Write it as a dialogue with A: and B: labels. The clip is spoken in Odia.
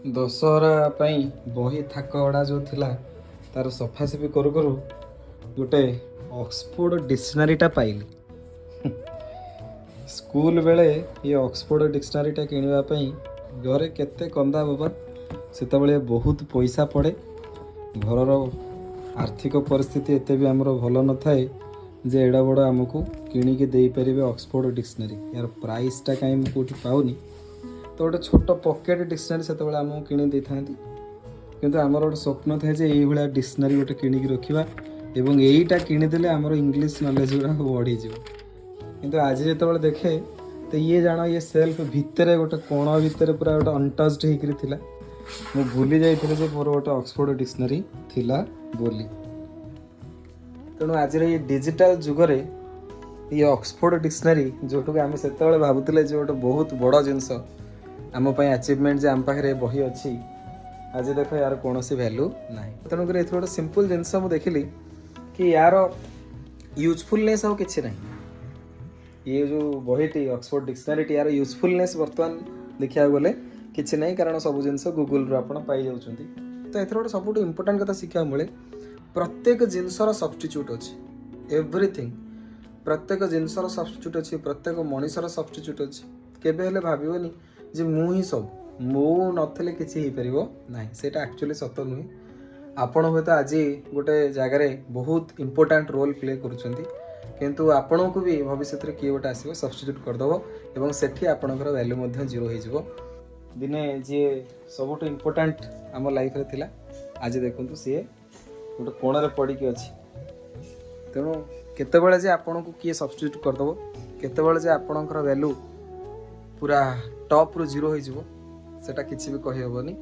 A: ଦଶହରା ପାଇଁ ବହି ଥାକ ଅଡ଼ା ଯେଉଁ ଥିଲା ତାର ସଫାସଫି କରୁ କରୁ ଗୋଟେ ଅକ୍ସଫୋର୍ଡ଼ ଡିକ୍ସନାରୀଟା ପାଇଲି। ସ୍କୁଲ ବେଳେ ଏ ଅକ୍ସଫୋର୍ଡ଼ ଡିକ୍ସନାରୀଟା କିଣିବା ପାଇଁ ଘରେ କେତେ କନ୍ଦା ବାବା। ସେତେବେଳେ ବହୁତ ପଇସା ପଡ଼େ, ଘରର ଆର୍ଥିକ ପରିସ୍ଥିତି ଏତେ ବି ଆମର ଭଲ ନଥାଏ ଯେ ଏଡ଼େ ବଡ଼ ଆମକୁ କିଣିକି ଦେଇପାରିବେ ଅକ୍ସଫୋର୍ଡ଼ ଡିକ୍ସନାରୀ। ଏହାର ପ୍ରାଇସ୍ଟା କାହିଁ ମୁଁ କେଉଁଠି ପାଉନି, ତ ଗୋଟେ ଛୋଟ ପକେଟ୍ ଡିକ୍ସନାରୀ ସେତେବେଳେ ଆମକୁ କିଣି ଦେଇଥାନ୍ତି। କିନ୍ତୁ ଆମର ଗୋଟେ ସ୍ୱପ୍ନ ଥାଏ ଯେ ଏଇଭଳିଆ ଡିକ୍ସନାରୀ ଗୋଟେ କିଣିକି ରଖିବା ଏବଂ ଏଇଟା କିଣିଦେଲେ ଆମର ଇଂଲିଶ ନଲେଜ ଗୁଡ଼ାକ ବଢ଼ିଯିବ। କିନ୍ତୁ ଆଜି ଯେତେବେଳେ ଦେଖେ ତ ଇଏ ଜାଣ ଇଏ ସେଲ୍ଫ ଭିତରେ ଗୋଟେ କୋଣ ଭିତରେ ପୁରା ଗୋଟେ ଅନଟଚ୍ଡ ହେଇକରି ଥିଲା। ମୁଁ ଭୁଲି ଯାଇଥିଲି ଯେ ମୋର ଗୋଟେ ଅକ୍ସଫୋର୍ଡ଼ ଡିକ୍ସନାରୀ ଥିଲା ବୋଲି। ତେଣୁ ଆଜିର ଏଇ ଡିଜିଟାଲ ଯୁଗରେ ଇଏ ଅକ୍ସଫୋର୍ଡ଼ ଡିକ୍ସନାରୀ ଯେଉଁଟାକୁ ଆମେ ସେତେବେଳେ ଭାବୁଥିଲେ ଯେ ଗୋଟେ ବହୁତ ବଡ଼ ଜିନିଷ ଆମ ପାଇଁ ଆଚିଭମେଣ୍ଟ, ଯେ ଆମ ପାଖରେ ବହି ଅଛି, ଆଜି ଦେଖ ୟାର କୌଣସି ଭ୍ୟାଲ୍ୟୁ ନାହିଁ। ତେଣୁକରି ଏଥିରେ ଗୋଟେ ସିମ୍ପଲ୍ ଜିନିଷ ମୁଁ ଦେଖିଲି କି ୟାର ୟୁଜଫୁଲନେସ୍ ଆଉ କିଛି ନାହିଁ। ଇଏ ଯେଉଁ ବହିଟି ଅକ୍ସଫୋର୍ଡ଼ ଡିକ୍ସନାରୀଟି, ୟାର ୟୁଜଫୁଲନେସ୍ ବର୍ତ୍ତମାନ ଦେଖିବାକୁ ଗଲେ କିଛି ନାହିଁ, କାରଣ ସବୁ ଜିନିଷ ଗୁଗୁଲରୁ ଆପଣ ପାଇଯାଉଛନ୍ତି। ତ ଏଥିରେ ଗୋଟେ ସବୁଠୁ ଇମ୍ପୋର୍ଟାଣ୍ଟ କଥା ଶିଖିବାକୁ ମିଳେ, ପ୍ରତ୍ୟେକ ଜିନିଷର ସବଷ୍ଟିଚ୍ୟୁଟ୍ ଅଛି। ଏଭ୍ରିଥିଙ୍ଗ, ପ୍ରତ୍ୟେକ ଜିନିଷର ସବଷ୍ଟିଚ୍ୟୁଟ୍ ଅଛି, ପ୍ରତ୍ୟେକ ମଣିଷର ସବଷ୍ଟିଚ୍ୟୁଟ୍ ଅଛି। କେବେ ହେଲେ ଭାବିବନି ଯେ ମୁଁ ହିଁ ସବୁ, ମୁଁ ନଥିଲେ କିଛି ହେଇପାରିବ ନାହିଁ। ସେଇଟା ଆକ୍ଚୁଆଲି ସତ ନୁହେଁ। ଆପଣ ହୁଏତ ଆଜି ଗୋଟେ ଜାଗାରେ ବହୁତ ଇମ୍ପୋର୍ଟାଣ୍ଟ ରୋଲ୍ ପ୍ଲେ କରୁଛନ୍ତି, କିନ୍ତୁ ଆପଣଙ୍କୁ ବି ଭବିଷ୍ୟତରେ କିଏ ଗୋଟେ ଆସିବ ସବଷ୍ଟିଚ୍ୟୁଟ୍ କରିଦେବ ଏବଂ ସେଠି ଆପଣଙ୍କର ଭ୍ୟାଲ୍ୟୁ ମଧ୍ୟ ଜିରୋ ହେଇଯିବ। ଦିନେ ଯିଏ ସବୁଠୁ ଇମ୍ପୋର୍ଟାଣ୍ଟ ଆମ ଲାଇଫ୍ରେ ଥିଲା, ଆଜି ଦେଖନ୍ତୁ ସିଏ ଗୋଟେ କୋଣରେ ପଡ଼ିକି ଅଛି। ତେଣୁ କେତେବେଳେ ଯେ ଆପଣଙ୍କୁ କିଏ ସବଷ୍ଟିଚ୍ୟୁଟ୍ କରିଦେବ, କେତେବେଳେ ଯେ ଆପଣଙ୍କର ଭ୍ୟାଲ୍ୟୁ ପୁରା ଟପ୍ରୁ ଜିରୋ ହେଇଯିବ, ସେଇଟା କିଛି ବି କହିହେବନି।